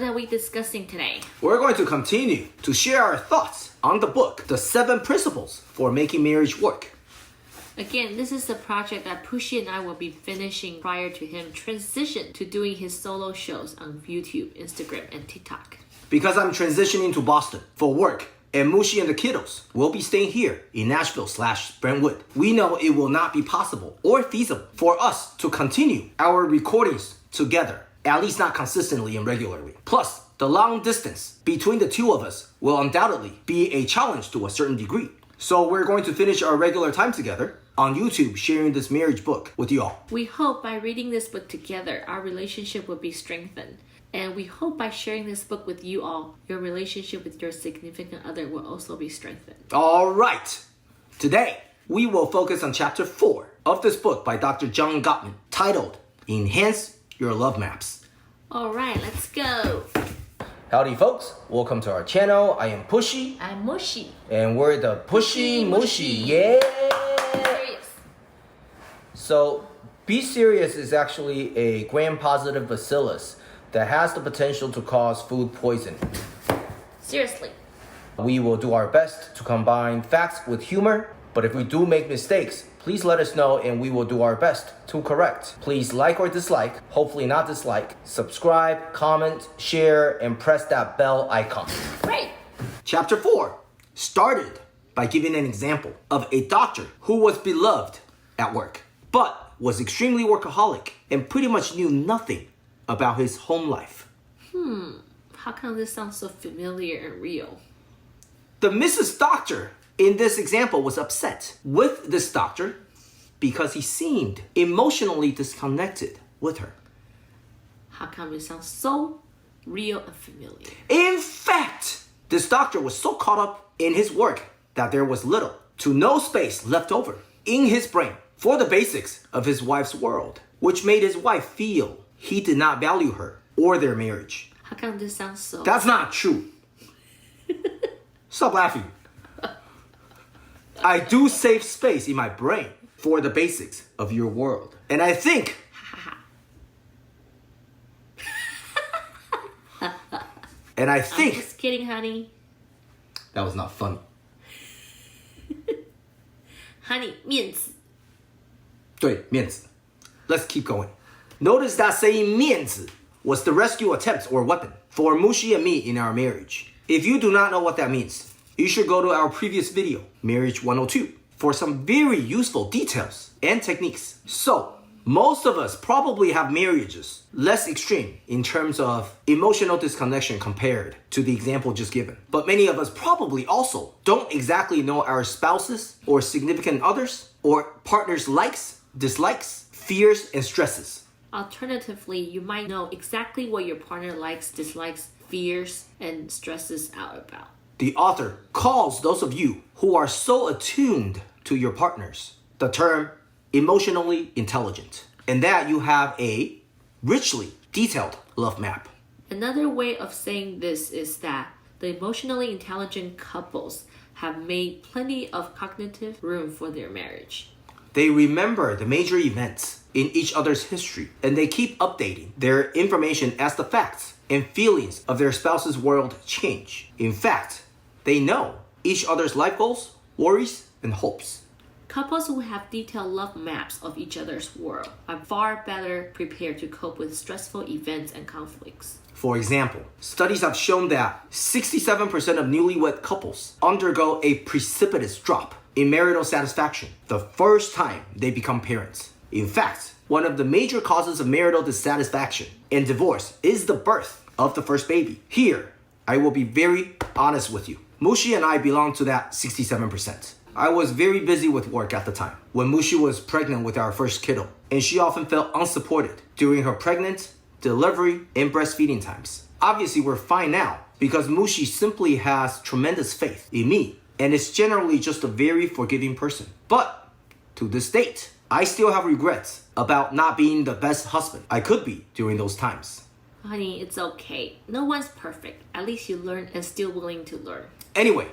What are we discussing today? We're going to continue to share our thoughts on the book, The 7 Principles for Making Marriage Work. Again, this is the project that Pushy and I will be finishing prior to him transition to doing his solo shows on YouTube, Instagram, and TikTok. Because I'm transitioning to Boston for work, and Mushi and the kiddos will be staying here in Nashville/Brentwood. We know it will not be possible or feasible for us to continue our recordings together, at least not consistently and regularly. Plus, the long distance between the two of us will undoubtedly be a challenge to a certain degree. So we're going to finish our regular time together on YouTube sharing this marriage book with you all. We hope by reading this book together, our relationship will be strengthened. And we hope by sharing this book with you all, your relationship with your significant other will also be strengthened. All right. Today, we will focus on chapter 4 of this book by Dr. John Gottman, titled Enhance Your Love Maps. All right, let's go. Howdy, folks. Welcome to our channel. I am Pushy. I'm Mushy. And we're the Pushy Mushy. Yeah! Serious. So, B. serious is actually a gram-positive bacillus that has the potential to cause food poisoning. Seriously. We will do our best to combine facts with humor, but if we do make mistakes, please let us know and we will do our best to correct. Please like or dislike, hopefully not dislike, subscribe, comment, share, and press that bell icon. Great. Chapter 4 started by giving an example of a doctor who was beloved at work, but was extremely workaholic and pretty much knew nothing about his home life. How come this sounds so familiar and real? The Mrs. Doctor in this example was upset with this doctor because he seemed emotionally disconnected with her. How come it sounds so real and familiar? In fact, this doctor was so caught up in his work that there was little to no space left over in his brain for the basics of his wife's world, which made his wife feel he did not value her or their marriage. How come this sounds so... That's not true. Stop laughing. I do save space in my brain for the basics of your world. And I think... I'm just kidding, honey. That was not funny. Honey, 面子. 对，面子. Let's keep going. Notice that saying 面子 was the rescue attempt or weapon for Mushi and me in our marriage. If you do not know what that means, you should go to our previous video, Marriage 102, for some very useful details and techniques. So, most of us probably have marriages less extreme in terms of emotional disconnection compared to the example just given. But many of us probably also don't exactly know our spouses or significant others or partners' likes, dislikes, fears, and stresses. Alternatively, you might know exactly what your partner likes, dislikes, fears, and stresses out about. The author calls those of you who are so attuned to your partners the term emotionally intelligent, and that you have a richly detailed love map. Another way of saying this is that the emotionally intelligent couples have made plenty of cognitive room for their marriage. They remember the major events in each other's history, and they keep updating their information as the facts and feelings of their spouse's world change. In fact, they know each other's life goals, worries, and hopes. Couples who have detailed love maps of each other's world are far better prepared to cope with stressful events and conflicts. For example, studies have shown that 67% of newlywed couples undergo a precipitous drop in marital satisfaction the first time they become parents. In fact, one of the major causes of marital dissatisfaction and divorce is the birth of the first baby. Here, I will be very honest with you. Mushi and I belong to that 67%. I was very busy with work at the time when Mushi was pregnant with our first kiddo, and she often felt unsupported during her pregnant, delivery, and breastfeeding times. Obviously, we're fine now because Mushi simply has tremendous faith in me and is generally just a very forgiving person. But to this date, I still have regrets about not being the best husband I could be during those times. Honey, it's okay. No one's perfect. At least you learn and still willing to learn. Anyway.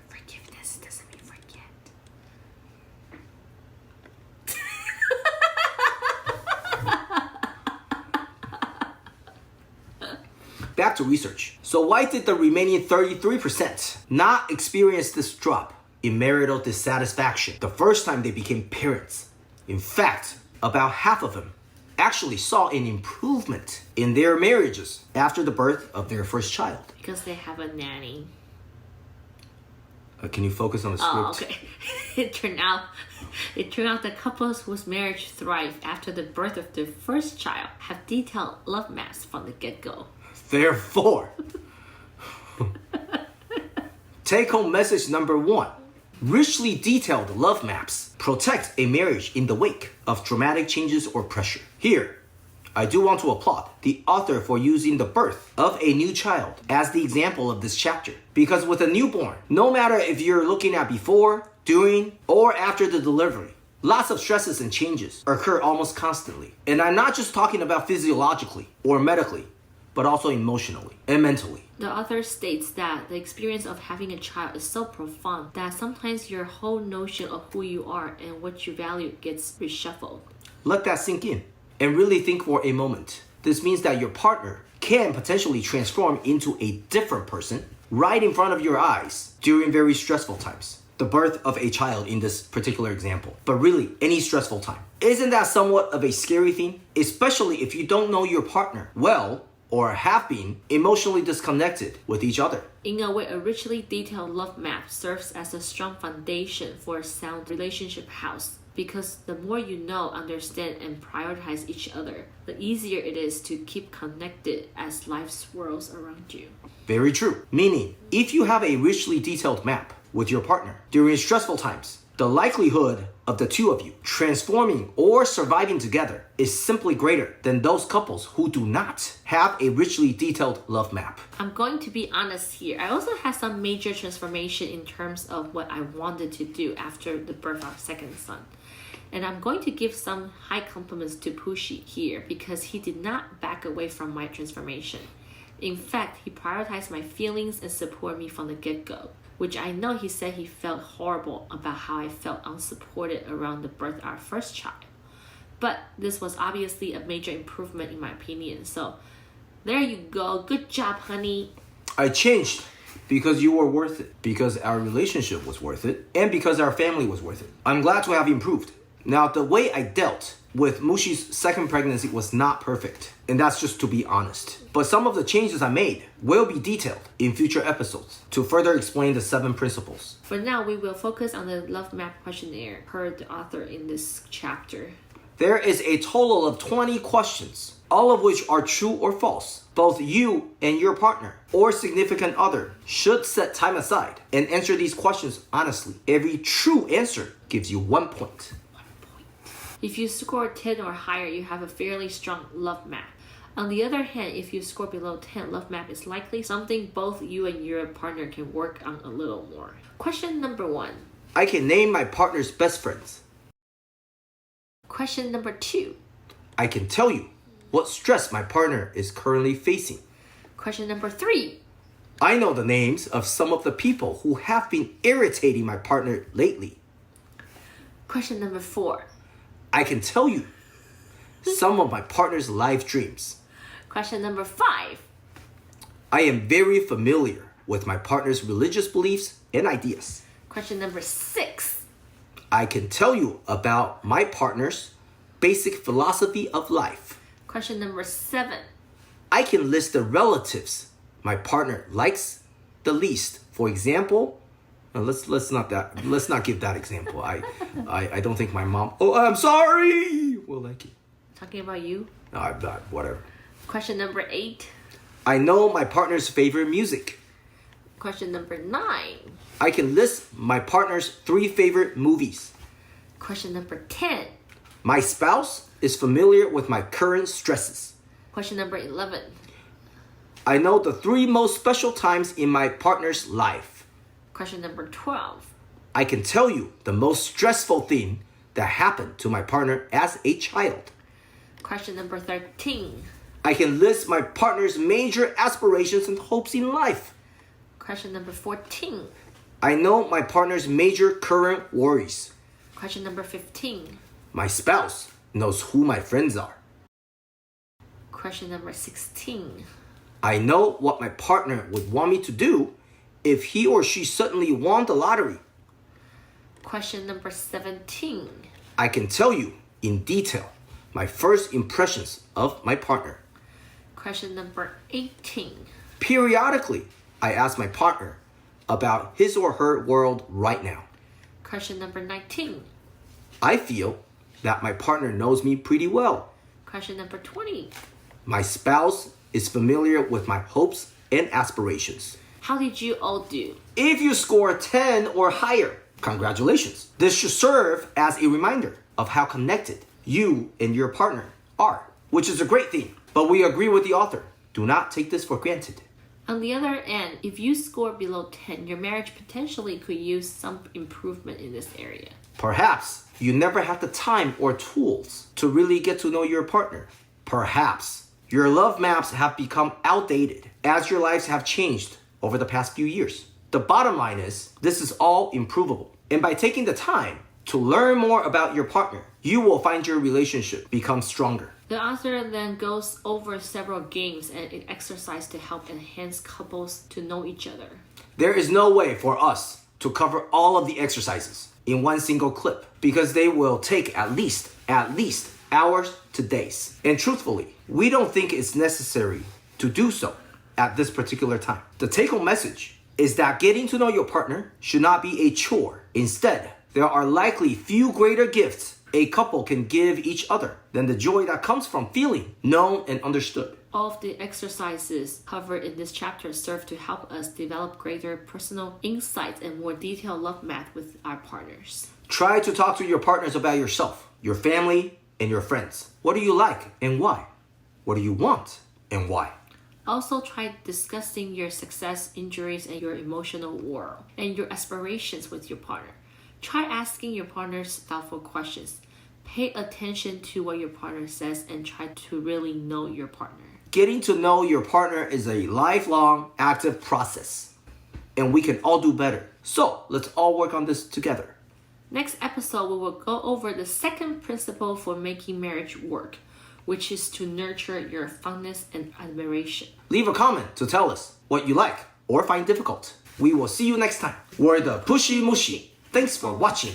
Forgiveness doesn't mean forget. back to research. So why did the remaining 33% not experience this drop in marital dissatisfaction the first time they became parents? In fact, about half of them actually saw an improvement in their marriages after the birth of their first child. Because they have a nanny. Can you focus on the script? Oh, okay. It turned out that couples whose marriage thrived after the birth of their first child have detailed love maps from the get-go. Therefore, take-home message number 1. Richly detailed love maps protect a marriage in the wake of dramatic changes or pressure. Here, I do want to applaud the author for using the birth of a new child as the example of this chapter. Because with a newborn, no matter if you're looking at before, during, or after the delivery, lots of stresses and changes occur almost constantly. And I'm not just talking about physiologically or medically, but also emotionally and mentally. The author states that the experience of having a child is so profound that sometimes your whole notion of who you are and what you value gets reshuffled. Let that sink in and really think for a moment. This means that your partner can potentially transform into a different person right in front of your eyes during very stressful times. The birth of a child in this particular example, but really any stressful time. Isn't that somewhat of a scary thing? Especially if you don't know your partner well or have been emotionally disconnected with each other. In a way, a richly detailed love map serves as a strong foundation for a sound relationship house. Because the more you know, understand, and prioritize each other, the easier it is to keep connected as life swirls around you. Very true. Meaning, if you have a richly detailed map with your partner during stressful times, the likelihood of the two of you transforming or surviving together is simply greater than those couples who do not have a richly detailed love map. I'm going to be honest here. I also had some major transformation in terms of what I wanted to do after the birth of our second son. And I'm going to give some high compliments to Pushy here because he did not back away from my transformation. In fact, he prioritized my feelings and supported me from the get-go, which I know he said he felt horrible about how I felt unsupported around the birth of our first child. But this was obviously a major improvement in my opinion. So there you go. Good job, honey. I changed because you were worth it, because our relationship was worth it, and because our family was worth it. I'm glad to have improved. Now, the way I dealt with Mushi's second pregnancy was not perfect, and that's just to be honest. But some of the changes I made will be detailed in future episodes to further explain the 7 principles. For now, we will focus on the Love Map Questionnaire per the author in this chapter. There is a total of 20 questions, all of which are true or false. Both you and your partner or significant other should set time aside and answer these questions honestly. Every true answer gives you 1 point. If you score 10 or higher, you have a fairly strong love map. On the other hand, if you score below 10, love map is likely something both you and your partner can work on a little more. Question number 1. I can name my partner's best friends. Question number 2. I can tell you what stress my partner is currently facing. Question number 3. I know the names of some of the people who have been irritating my partner lately. Question number 4. I can tell you some of my partner's life dreams. Question number 5. I am very familiar with my partner's religious beliefs and ideas. Question number 6. I can tell you about my partner's basic philosophy of life. Question number 7. I can list the relatives my partner likes the least. For example, let's not give that example. I don't think my mom. Oh, I'm sorry. Will like it. Talking about you? No, I'm not. Whatever. Question number 8. I know my partner's favorite music. Question number 9. I can list my partner's 3 favorite movies. Question number 10. My spouse is familiar with my current stresses. Question number 11. I know the 3 most special times in my partner's life. Question number 12. I can tell you the most stressful thing that happened to my partner as a child. Question number 13. I can list my partner's major aspirations and hopes in life. Question number 14. I know my partner's major current worries. Question number 15. My spouse knows who my friends are. Question number 16. I know what my partner would want me to do if he or she suddenly won the lottery. Question number 17. I can tell you in detail my first impressions of my partner. Question number 18. Periodically, I ask my partner about his or her world right now. Question number 19. I feel that my partner knows me pretty well. Question number 20. My spouse is familiar with my hopes and aspirations. How did you all do? If you score 10 or higher, congratulations. This should serve as a reminder of how connected you and your partner are, which is a great thing. But we agree with the author. Do not take this for granted. On the other end, if you score below 10, your marriage potentially could use some improvement in this area. Perhaps you never had the time or tools to really get to know your partner. Perhaps your love maps have become outdated as your lives have changed over the past few years. The bottom line is, this is all improvable. And by taking the time to learn more about your partner, you will find your relationship become stronger. The author then goes over several games and exercises to help enhance couples to know each other. There is no way for us to cover all of the exercises in one single clip because they will take at least hours to days. And truthfully, we don't think it's necessary to do so at this particular time. The take-home message is that getting to know your partner should not be a chore. Instead, there are likely few greater gifts a couple can give each other than the joy that comes from feeling known and understood. All of the exercises covered in this chapter serve to help us develop greater personal insights and more detailed love map with our partners. Try to talk to your partners about yourself, your family, and your friends. What do you like and why? What do you want and why? Also try discussing your success, injuries, and your emotional world, and your aspirations with your partner. Try asking your partners thoughtful questions. Pay attention to what your partner says and try to really know your partner. Getting to know your partner is a lifelong, active process, and we can all do better. So let's all work on this together. Next episode, we will go over the second principle for making marriage work, which is to nurture your fondness and admiration. Leave a comment to tell us what you like or find difficult. We will see you next time. We're the Pushy Mushy. Thanks for watching.